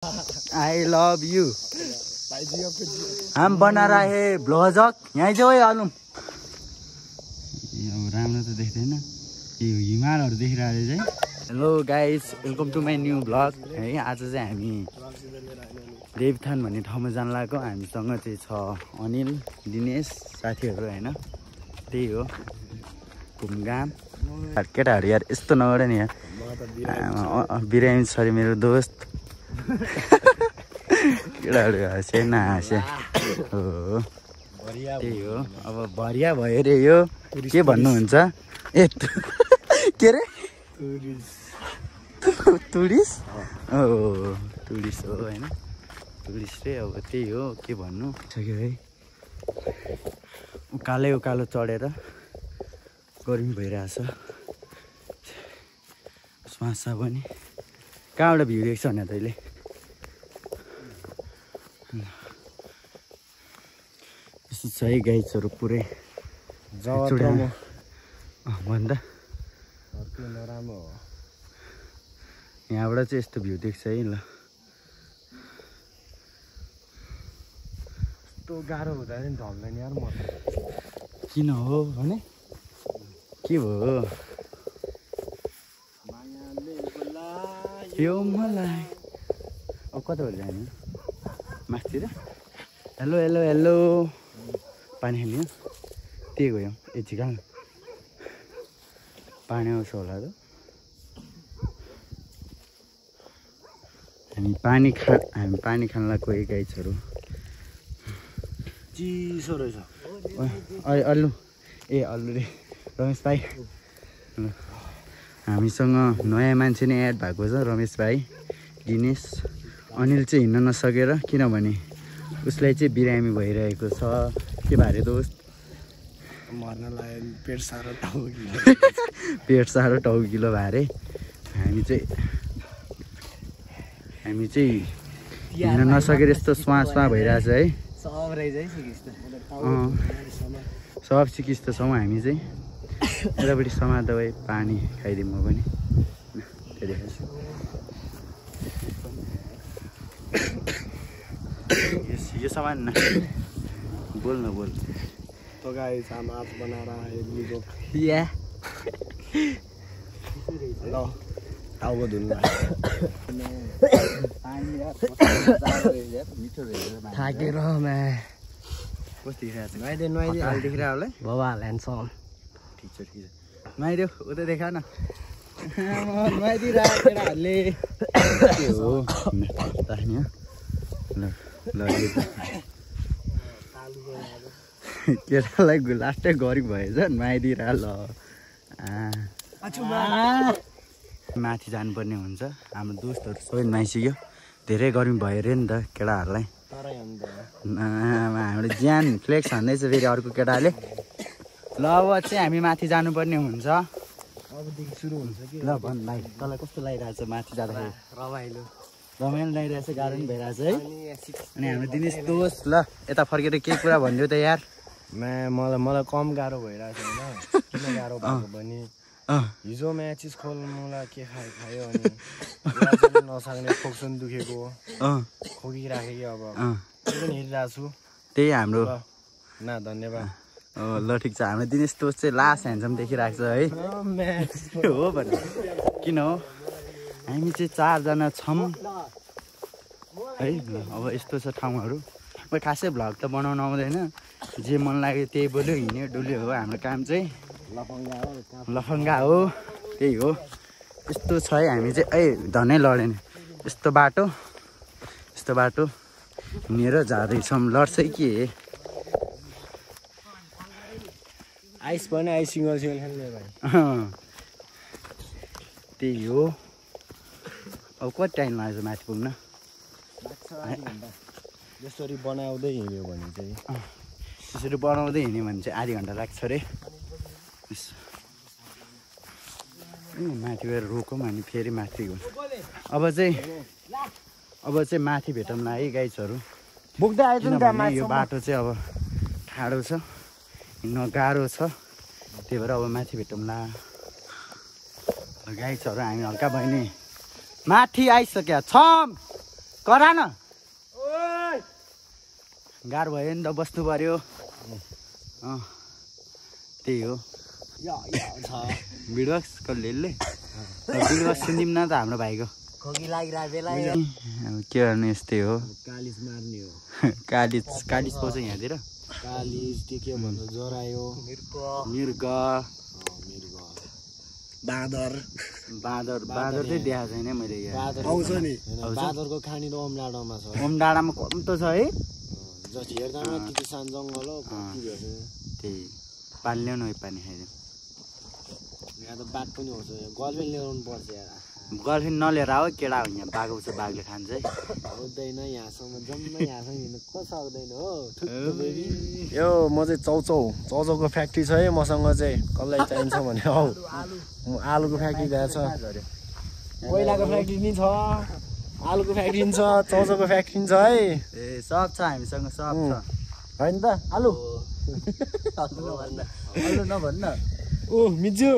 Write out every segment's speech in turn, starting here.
I love you. हम बना रहा है ब्लॉग। यहाँ जाऊ है आलुम। अब राम्रो त देख्दैन यो हिमालहरु देखिरहेको चाहिँ। Hello guys, welcome to my new blog है। आज चाहिँ हामी देवथान भन्ने ठाउँमा जान लागेको। हामीसँग चाहिँ छ अनिल, दिनेश साथीहरु हैन। त्यही हो घुमघाम। केटाहरु यार यस्तो नगर नि यार। बिरामी छ रे मेरो दोस्त। केटाहरु हाँसे नहाँसे हो। त्यही हो। अब भरिया भयो रे यो। के भन्नुहुन्छ? ए के रे? टुरिस्ट हो, टुरिस्ट हो हैन। टुरिस्ट रे। अब त्यही हो, के भन्नु सक्यो है। उकालै उकालो चढेर गर्मी भइरहेछ। श्वासा पनि कहाँबाट भ्यू देख्छ भने तैँले? यस्तो छ है गाइजहरु पुरै भन्दा यहाँबाट चाहिँ यस्तो भ्यू देख्छ है। ल यस्तो गाह्रो हुँदा नि ढल्दैन यार। म किन हो भने के भयो? यो मलाई अब कताबाट जाने? मास्तिर? Hello hello hello. पानी खाने? त्यही गयो। ए झिकाल पानी आउँछ होला त। हामी पानी खान लागेको एक गाइजहरु। चिसो रहेछ। अल्लु ए अल्लु रे रमेश भाइ। हामीसँग नयाँ मान्छे नै एड भएको छ, रमेश भाइ। दिनेश अनिल चाहिँ हिँड्न नसकेर, किनभने उसलाई चाहिँ बिरामी भइरहेको छ। के भरे दोस्त? मर्न लाग्यो। पेट साह्रो टाउकिलो। पेट साह्रो टाउकिलो भरे। हामी चाहिँ हिँड्न नसकेर यस्तो स्वास भइरहेछ है। सब सिकिस्त छौँ हामी चाहिँ। यतापट्टि समात्दा भए पानी खाइदिउँ म पनि। यो सामान न बोल न बोल। तो गाइस हम आज बना रहा है लीगो। या लो टाउको धुनु थाकेर मैं कस्तो देखिरहेको छ? नुहाइदिए हाल देखिरहेको होला? बाबा ल्यान्डसम। ठिक छ ठिक छ। नुहाइदेऊ उता देखा न। नुहाइदिरहेको केटाहरूले। के हो तान्यो? ल ल केटालाई लास्टै गरिब भएछ। नुहाइदिएर ल माथि जानुपर्ने हुन्छ। हाम्रो दोस्तहरू सबै नुहाइसक्यो। धेरै गर्मी भयो अरे नि त केटाहरूलाई। हाम्रो ज्यान फ्लेक्स हान्दैछ फेरि अर्को केटाले। ल अब चाहिँ हामी माथि जानुपर्ने हुन्छ। अबदेखि सुरु हुन्छ कि? ल भन् भाइ, तँलाई कस्तो लागिरहेछ माथि जाँदाखेरि? रमाइलो लागिरहेछ, गाह्रो पनि भइरहेछ है। अनि हाम्रो दिनेश दोस्त ल यता फर्केर केही कुरा भनिदियो त यार। मलाई कम गाह्रो भइरहेछ होइन। किन गाह्रो भएको भने हिजो म्याचिस खोल्नुलाई के खायो अनि नसक्ने फोक्सन दुखेको खोकिराखेँ कि अब पनि हेरिरहेको छु। त्यही हाम्रो न धन्यवाद। ल ठिक छ। हाम्रो दिनेश दोस्त चाहिँ लास्ट ह्यान्डसम्म देखिरहेको छ है। हो भन्नु किन हो? हामी चाहिँ 4 जना छौँ है। अब यस्तो छ ठाउँहरू। म खासै भ्लग त बनाउन आउँदैन। जे मन लाग्यो त्यही बोल्यो, हिँड्यो डुल्यो हो हाम्रो काम चाहिँ। लफङ्गा हो। त्यही हो। यस्तो छ है हामी चाहिँ। धनै लडेन। यस्तो बाटो हिँडेर जाँदैछौँ। लड्छ के? आइस पनि आइस सिङ्गल खेल्ने भाइ। त्यही हो। अब कति टाइम लाग्छ माथि पुग्न? यसरी बनाउँदै हिँड्यो भने चाहिँ यसरी बनाउँदै हिँड्यो भने चाहिँ आधी घन्टा लाग्छ अरे। माथि गएर रोकौँ अनि फेरि माथि गयौँ। अब चाहिँ माथि भेटौँला है गाइजहरू। बोक्दै आइज नि त माथि। यो बाटो चाहिँ अब ठाडो छ, हिँड्न गाह्रो छ। त्यही भएर अब माथि भेटौँला गाइजहरू। हामी हल्का भयो नि माथि आइसकेका छौँ। करा न गाह्रो भयो नि त बस्नु पर्यो त्यही हो भिडियोक्स कसले भिडियोक्स सुनिदिउँ न त हाम्रो भाइको खोकी लागिरहेको बेला अब के गर्नु यस्तै हो कालिज मार्ने हो कालिज पाउँछ यहाँतिर कालिज के भन्छ जरायो मृग बाँदर चाहिँ देखाएको छैन मैले यहाँ आउँछ नि बाँदरको खानी त ओम डाँडामा छ ओम डाँडामा कम त छ है जति हेर्दामा त्यति सान जङ्गल हो त्यही पानी ल्याउनु है पानी खाइदिउँ यहाँ त बाघ पनि आउँछ गर्लफ्रेन्ड ल्याउनु पर्छ यार गर्लफ्रेन्ड नलिएर आऊ केटा हो यहाँ बाघ आउँछ बाघले खान्छ है हुँदैन यहाँसम्म जम्मै यहाँसम्म हिँड्नु को सक्दैन हो यो म चाहिँ चौचौको फ्याक्ट्री छ है मसँग चाहिँ कसलाई चाहिन्छ भने हौ आलुको फ्याक्ट्री गएको छ कोइलाको फ्याक्ट्री नि छ आलुको फ्याक्ट्री नि छ चौचौको फ्याक्ट्री नि छ है ए सब छ हामीसँग सब छ होइन त आलु आलु नभन्न ओ मिजु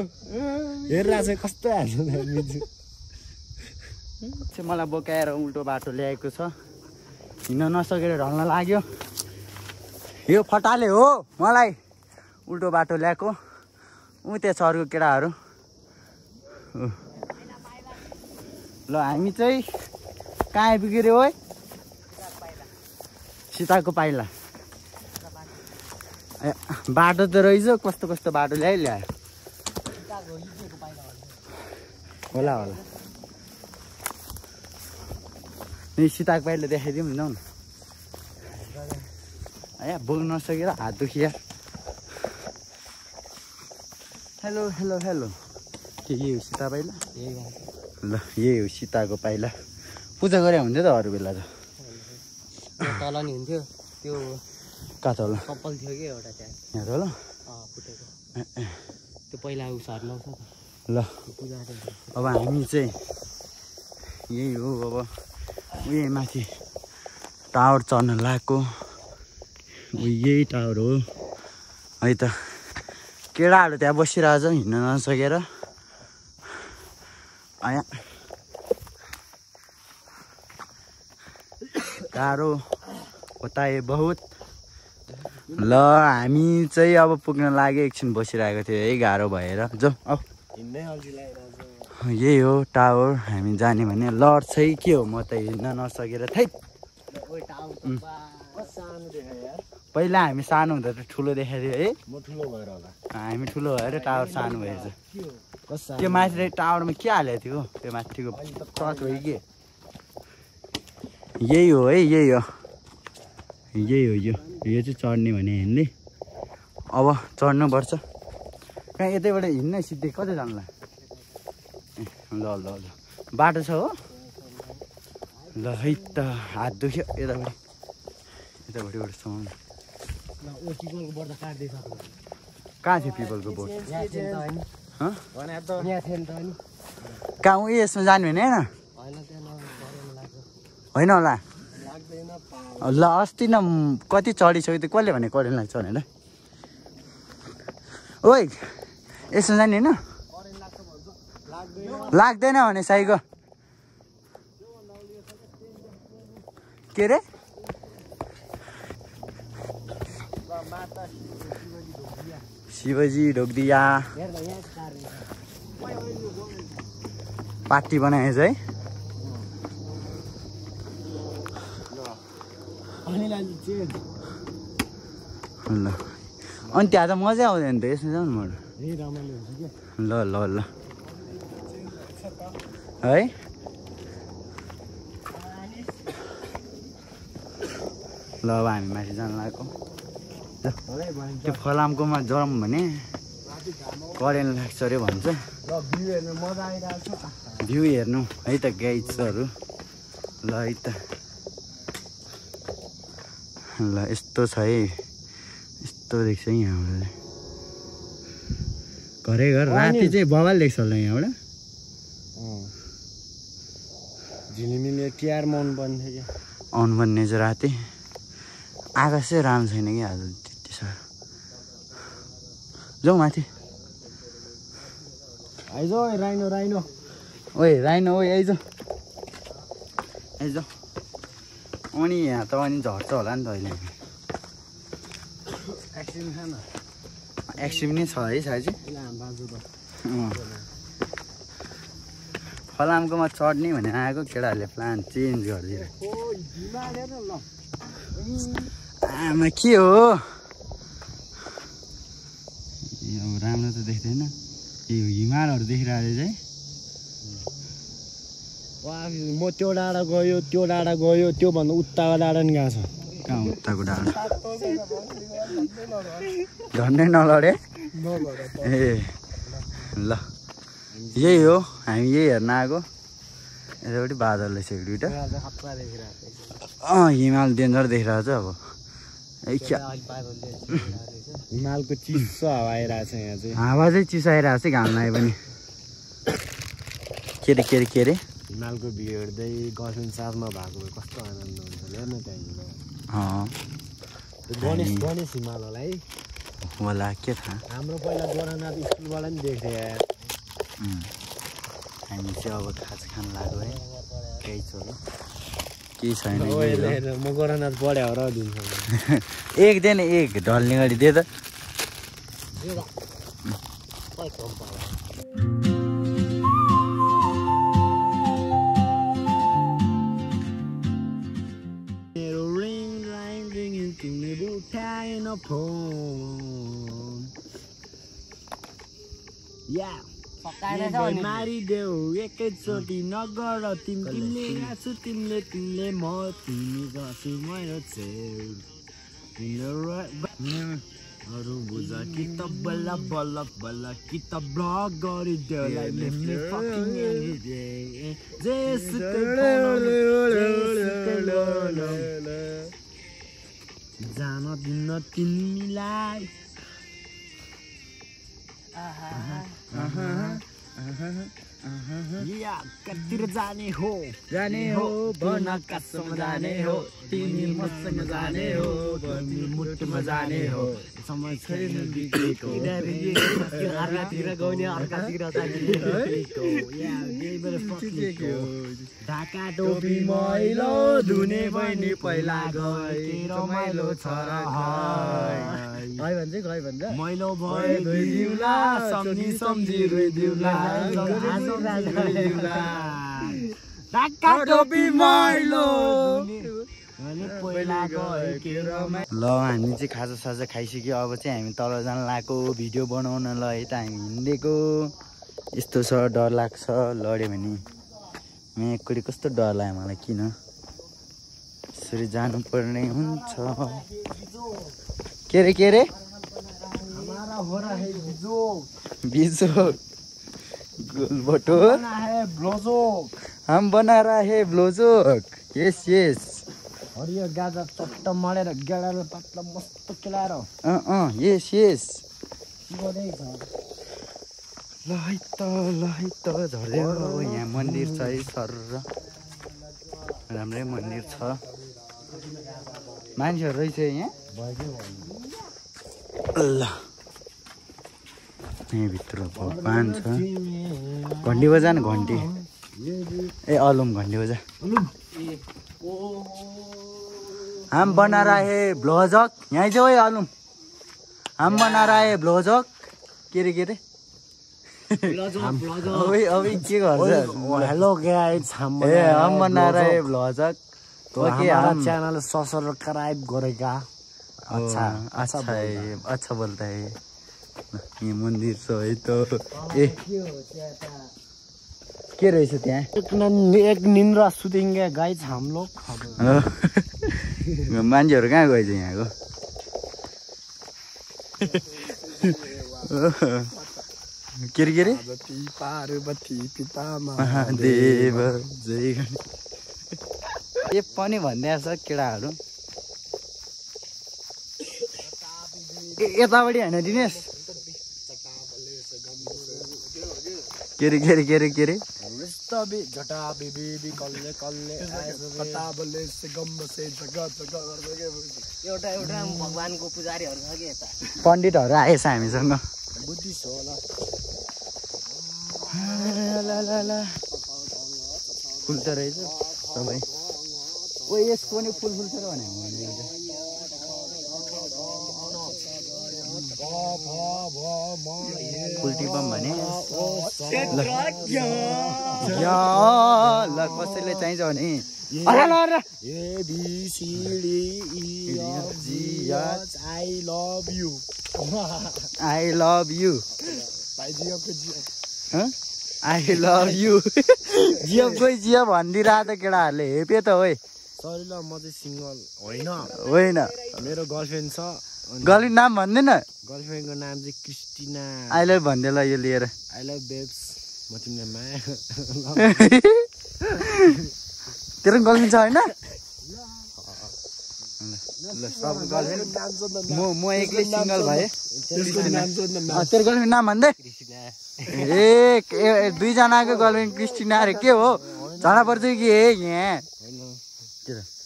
हेरिरहेको छ कस्तो हाल्छ मिजु चाहिँ मलाई बोकाएर उल्टो बाटो ल्याएको छ हिँड्न नसकेर ढल्न लाग्यो यो फटाले हो मलाई उल्टो बाटो ल्याएको त्यहाँ सरको केटाहरू ल हामी चाहिँ कहाँ आइपुग्यो है सीताको पाइला बाटो त रहेछ कस्तो कस्तो बाटो ल्यायो होला नि सीताको पाइला देखाइदिउँ न बोल्न नसकेर हात दुखिया हेलो के यही हो सीता पाइला ल यही हो सीताको पाइला पूजा गरे हुन्थ्यो त अरू बेला त तल नि हुन्थ्यो त्यो कहाँ तल कपाल थियो कि एउटा त्यहाँ यहाँ तल फुटेको त्यो पहिला उसहरू लाउँछ ल अब हामी चाहिँ यही हो अब उयो माथि टावर चढ्न लागेको यही टावर हो है त केटाहरू त्यहाँ बसिरहेछ हिँड्न नसकेर गाह्रो होता है बहुत ल हामी चाहिँ अब पुग्न लाग्यो एकछिन बसिरहेको थियो है गाह्रो भएर जाउँ औ यही हो टावर हामी जाने भने लड चाहिँ के हो म त हिँड्न नसकेर थै पहिला हामी सानो हुँदा त ठुलो देखाएको थियो है हामी ठुलो भएर टावर सानो भएछ त्यो माथि टावरमा के हालेको थियो त्यो माथिको टच भयो कि यही हो है यो चाहिँ चढ्ने भने हिँड्ने अब चढ्नुपर्छ कहाँ यतैबाट हिँड्नै सिधै कतै जान्ला ल बाटो छ हो ल है त हात दुख्यो यतापट्टिसम्म कहाँ थियो पिपलको बोट कहाँ उयो यसमा जाने भने होइन होला ल अस्ति न कति चढिसक्यो त्यो कसले भने करेन्ट लाग्छ भनेर ओइ यसमा जाने होइन लाग्दैन भने साइको के रे शिवजी ढोक्दिया पार्टी बनाएछ है ल अनि त्यहाँ त मजा आउँदैन त यसमा जाउँ न ल है ल अब हामी माथि जानु लागेको त्यो फलामकोमा जाउँ भने करेन्ट लाग्छ अरे भन्छ भ्यू हेर्नु है त गाइड्सहरू ल है त ल यस्तो छ है यस्तो देख्छ यहाँबाट घरै घर राति चाहिँ बवाल देख्छ होला यहाँबाट झिलिमिली तिहार आउनु पर्ने थियो कि आउनु पर्ने चाहिँ राति आकाश चाहिँ राम्रो छैन कि आज त्यति साह्रो जाउँ माथि आइज राइनो ओइ राइनो ओइ आइज अनि यहाँ त अनि झर्छ होला नि त अहिले एक्सट्रिम नै छ है साँच्ची फलामकोमा चढ्ने भने आएको केटाहरूले प्लान चेन्ज गरिदिएर आमा के हो अब राम्रो त देख्दैन यो हिमालहरू देखिरहेको चाहिँ म त्यो डाँडा गयो त्योभन्दा उत्ताको डाँडा नि गएको छ कहाँ उत्ताको डाँडा झन्डै नलडे ए ल यही हो हामी यही हेर्न आएको यतापट्टि बादल रहेछ एक दुईवटा हिमाल डेन्जर देखिरहेको छ अब हिमालको चिसो हावा आइरहेको छ यहाँ चाहिँ हावा चाहिँ चिसो आइरहेको छ घाम लाए पनि के अरे हिमालको भिउ हेर्दै गर्लफ्रेन्ड साथमा भएको कस्तो आनन्द हुन्छ हेर्नु त्यहाँनिर गणेश हिमाल होला है होला के थाहा हाम्रो पहिला गोरखनाथ स्कुलबाट नि देख्थेँ हामी चाहिँ अब खाजा खान लाग्यो है केही छ केही छैन म गोरखनाथ पढ्यो र दिन्छ एक दे न एक ढल्ने गरी दे त मारिदेऊ एकैचोटि नगर तिमीले गाँछु तिमीले म तिमी गाँछु मेरो छेउहरू बुझ कि त बल्ल बल्ल बल्ल कि त ब्लक गरिदेऊ जान दिन तिमीलाई कतिर जाने हो बन कसम जाने हो तिमी मसँग जाने हो मुटुमा जाने हो समय छैन बितेको अर्कातिर गउने अर्कातिर ढाका टोपी मैलो धुने बहिनी पहिला गए रमाइलो छ मैलो भयो दिउला सम्झी रोइदिउला ढाका टोपी मैलो ल हामी चाहिँ खाजा खाइसक्यो अब चाहिँ हामी तल जान लागेको भिडियो बनाउनलाई यता हामी हिँडेको यस्तो छ डर लाग्छ लड्यो भने यहाँ एकचोटि कस्तो डर लाग्यो मलाई किन यसरी जानुपर्ने हुन्छ के अरे बिजो गोलबटोर हम बना रहा है ब्लोजोक यस हरियो गाजा चट्ट मरेर गेडाले पातला मस्त केलाएर यस ल है त झर्दै अब यहाँ मन्दिर छ है सर राम्रै मन्दिर छ मान्छेहरू रहेछ यहाँ ल यहाँभित्र भगवान छ घन्टी बजा न घन्टी ए अलुम घन्टी बजा हम बना रहा है ब्लोजक यहाँ जाऊ है अलुम हम बना रहा है ब्लोजक के अरे हेलो गाइस हम बना रहा है ब्लोजक तो हमारा चैनल सब्सक्राइब गरेका अच्छा बोलता है ये मंदिर छ है तो ए के रहेछ त्यहाँ एक निन्द्रा सुतेंगे गाइस हम लोग मान्छेहरू कहाँ गएछ यहाँको के अरे पार्वती पिता महादेव जय ए पनि भन्दैछ केटाहरू यतापट्टि होइन दिनेश के अरे एउटा भगवानको पुजारीहरू छ कि यता पण्डितहरू आएछ हामीसँग बुद्धिस्ट होला फुल त रहेछ सबै ओ यसको नि फुल छ र भने फुल टिपम भने ल कसैले चाहिन्छ भने I love you. I love you. Jio कोही जियो भनिदिरहेको त केटाहरूले हेपे त होइ सरी ल म चाहिँ सिङ्गल होइन मेरो गर्लफ्रेन्ड छ गर्लफ्रेन्ड नाम भन्दैन गर्लफ्रेन्डको नाम चाहिँ क्रिस्टिना आई लभ भन्दै ल यो लिएर आई लभ बेब्स म तिमीलाई माया तेरो गर्लफ्रेन्ड छ होइन ल सब गर्लफ्रेन्ड म एक्लै सिङ्गल भए तेरो गर्लफ्रेन्ड नाम भन्दै ए दुईजनाको गर्लफ्रेन्ड क्रिस्टिना अरे के हो झडा पर्छ कि यहाँ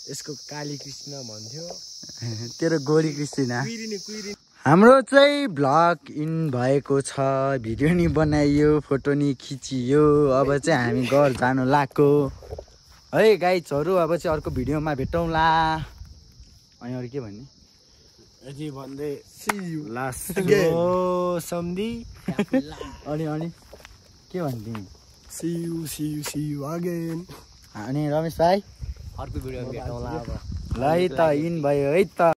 यसको काली कृष्ण भन्थ्यो तेरो गोरी क्रिस्टिना हाम्रो चाहिँ भ्लग इन भएको छ भिडियो नि बनाइयो फोटो नि खिचियो अब चाहिँ हामी घर जानु लाग्यो है गाइजहरू अब चाहिँ अर्को भिडियोमा भेटौँला अनि अरू के भन्ने यति भन्दै लास्ट सम्धी अनि के भन्थ्यौ see you again अनि रमेश भाइ अर्को भिडियोमा भेटौँला अब ल है त इन भयो है त